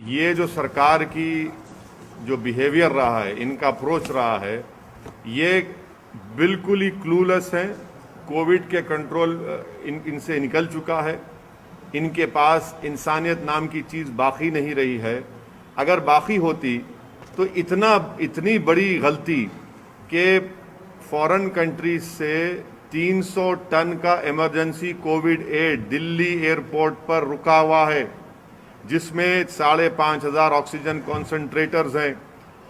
ये जो सरकार की जो बिहेवियर रहा है, इनका अप्रोच रहा है, ये बिल्कुल ही क्लूलेस हैं। कोविड के कंट्रोल इनसे निकल चुका है। इनके पास इंसानियत नाम की चीज़ बाकी नहीं रही है। अगर बाकी होती तो इतनी बड़ी गलती कि फॉरेन कंट्रीज से 300 टन का emergency covid aid Delhi airport पर रुका हुआ है, जिसमें 5,500 ऑक्सीजन कॉन्सेंट्रेटर्स हैं,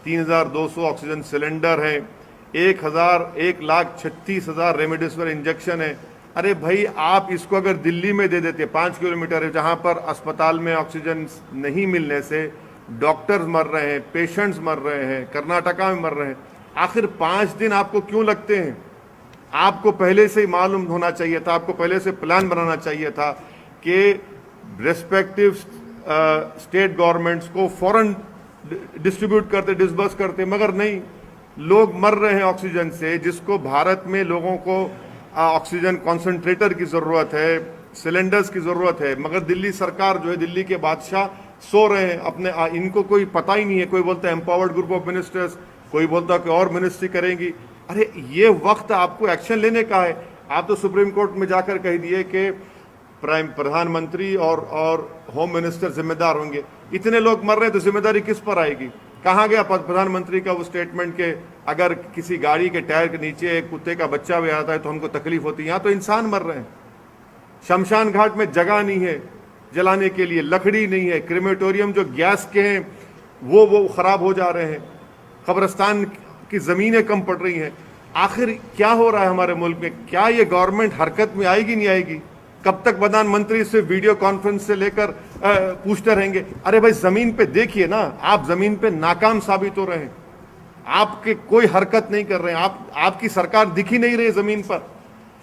3,200 ऑक्सीजन सिलेंडर हैं, 1,36,000 रेमडेसिविर इंजेक्शन है। अरे भाई, आप इसको अगर दिल्ली में दे देते, 5 किलोमीटर है, जहां पर अस्पताल में ऑक्सीजन नहीं मिलने से डॉक्टर्स मर रहे हैं, पेशेंट्स मर रहे हैं, कर्नाटका में मर रहे हैं, आखिर 5 दिन आपको क्यों लगते हैं? आपको पहले से ही मालूम होना चाहिए था, आपको पहले से प्लान बनाना चाहिए था कि रेस्पेक्टिव स्टेट गवर्नमेंट्स को फौरन डिस्ट्रीब्यूट करते, डिसबर्स करते, मगर नहीं। लोग मर रहे हैं ऑक्सीजन से, जिसको भारत में लोगों को ऑक्सीजन कॉन्सेंट्रेटर की ज़रूरत है, सिलेंडर्स की ज़रूरत है, मगर दिल्ली सरकार जो है, दिल्ली के बादशाह सो रहे हैं अपने। इनको कोई पता ही नहीं है। कोई बोलता है एम्पावर्ड ग्रुप ऑफ मिनिस्टर्स, कोई बोलता है कि और मिनिस्ट्री करेंगी। अरे ये वक्त आपको एक्शन लेने का है। आप तो सुप्रीम कोर्ट में जाकर कह दिए कि प्रधानमंत्री और होम मिनिस्टर जिम्मेदार होंगे। इतने लोग मर रहे हैं तो जिम्मेदारी किस पर आएगी? कहाँ गया प्रधानमंत्री का वो स्टेटमेंट के अगर किसी गाड़ी के टायर के नीचे एक कुत्ते का बच्चा भी आता है तो उनको तकलीफ होती है? यहाँ तो इंसान मर रहे हैं। शमशान घाट में जगह नहीं है जलाने के लिए, लकड़ी नहीं है, क्रीमेटोरियम जो गैस के हैं वो खराब हो जा रहे हैं, कब्रिस्तान की ज़मीनें कम पड़ रही हैं। आखिर क्या हो रहा है हमारे मुल्क में? क्या ये गवर्नमेंट हरकत में आएगी, नहीं आएगी? कब तक प्रधानमंत्री से वीडियो कॉन्फ्रेंस से लेकर पूछते रहेंगे? अरे भाई, जमीन पे देखिए ना, आप जमीन पे नाकाम साबित हो रहे हैं। आपके कोई हरकत नहीं कर रहे हैं। आपकी सरकार दिख ही नहीं रही जमीन पर।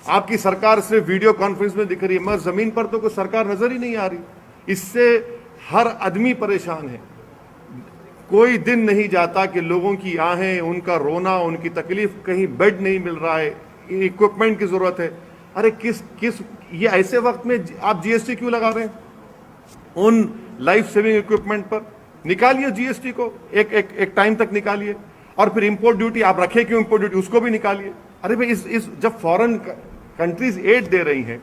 आपकी सरकार सिर्फ वीडियो कॉन्फ्रेंस में दिख रही है, मगर जमीन पर तो कोई सरकार नजर ही नहीं आ रही। इससे हर आदमी परेशान है। कोई दिन नहीं जाता कि लोगों की आहें, उनका रोना, उनकी तकलीफ, कहीं बेड नहीं मिल रहा है, इक्विपमेंट की जरूरत है। अरे किस ये ऐसे वक्त में आप जीएसटी क्यों लगा रहे हैं? उन लाइफ सेविंग इक्विपमेंट पर निकालिए जीएसटी को, एक टाइम तक निकालिए। और फिर इंपोर्ट ड्यूटी आप रखे क्यों? इंपोर्ट ड्यूटी उसको भी निकालिए। अरे भाई, इस जब फॉरेन कंट्रीज एड दे रही हैं,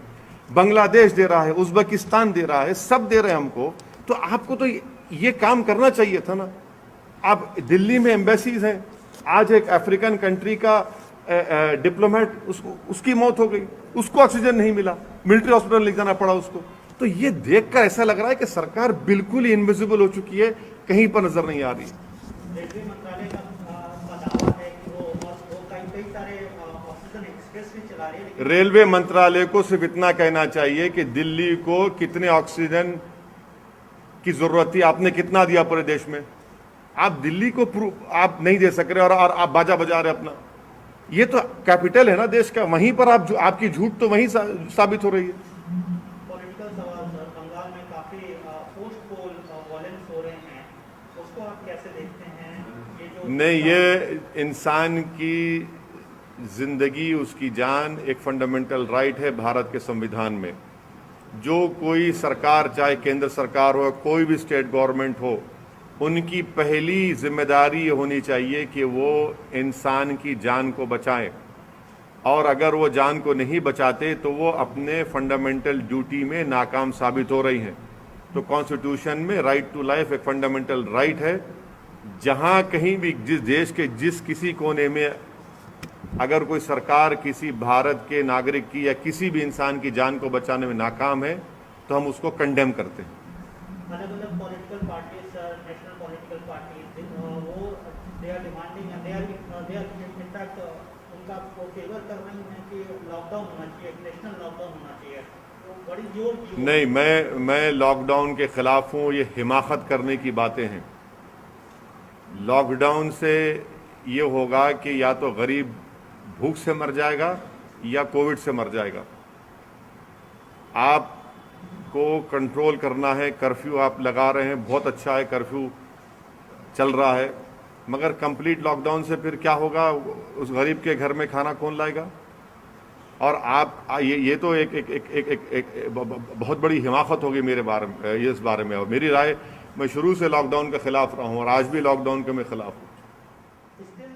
बांग्लादेश दे रहा है, उज्बेकिस्तान दे रहा है, सब दे रहे हैं हमको, तो आपको तो ये काम करना चाहिए था ना। आप दिल्ली में एम्बेसीज हैं, आज एक अफ्रीकन कंट्री का डिप्लोमेट, उसकी मौत हो गई, उसको ऑक्सीजन नहीं मिला, मिलिट्री हॉस्पिटल ले जाना पड़ा उसको। तो ये देखकर ऐसा लग रहा है कि सरकार बिल्कुल ही इनविजिबल हो चुकी है, कहीं पर नजर नहीं आ रही। रेलवे मंत्रालय का दावा है कि वो कई सारे ऑक्सीजन एक्सप्रेस भी चला रहे हैं। रेलवे मंत्रालय को सिर्फ इतना कहना चाहिए कि दिल्ली को कितने ऑक्सीजन की जरूरत थी, आपने कितना दिया पूरे देश में? आप दिल्ली को आप नहीं दे सक रहे और आप बाजा बजा रहे अपना। ये तो कैपिटल है ना देश का, वहीं पर आपकी झूठ तो वहीं साबित हो रही है। पॉलिटिकल सवाल सर, बंगाल में काफी पोस्ट पोल वॉयलेंस हो रहे हैं, उसको आप कैसे देखते हैं? ये जो नहीं, ये इंसान की जिंदगी, उसकी जान एक फंडामेंटल राइट है भारत के संविधान में। जो कोई सरकार, चाहे केंद्र सरकार हो, कोई भी स्टेट गवर्नमेंट हो, उनकी पहली जिम्मेदारी ये होनी चाहिए कि वो इंसान की जान को बचाएं। और अगर वो जान को नहीं बचाते तो वो अपने फंडामेंटल ड्यूटी में नाकाम साबित हो रही हैं। तो कॉन्स्टिट्यूशन में राइट टू लाइफ एक फंडामेंटल राइट है। जहां कहीं भी जिस देश के जिस किसी कोने में अगर कोई सरकार किसी भारत के नागरिक की या किसी भी इंसान की जान को बचाने में नाकाम है तो हम उसको कंडेम करते हैं। अलग अलग political parties, national political parties, वो they are demanding and they are in fact उनका वो फेवर कर रही हैं कि लॉकडाउन होना चाहिए, नेशनल लॉकडाउन होना चाहिए। वो बड़ी जोर नहीं, मैं लॉकडाउन के खिलाफ हूँ। ये हिमाकत करने की बातें हैं। लॉकडाउन से ये होगा कि या तो गरीब भूख से मर जाएगा या कोविड से मर जाएगा। आपको कंट्रोल करना है। कर्फ्यू आप लगा रहे हैं, बहुत अच्छा है, कर्फ्यू चल रहा है, मगर कंप्लीट लॉकडाउन से फिर क्या होगा? उस गरीब के घर में खाना कौन लाएगा? और आप ये तो एक बहुत बड़ी हिमाकत होगी मेरे बारे में, इस बारे में। और मेरी राय मैं शुरू से लॉकडाउन के खिलाफ रहा हूँ और आज भी लॉकडाउन के मैं खिलाफ हूँ। Still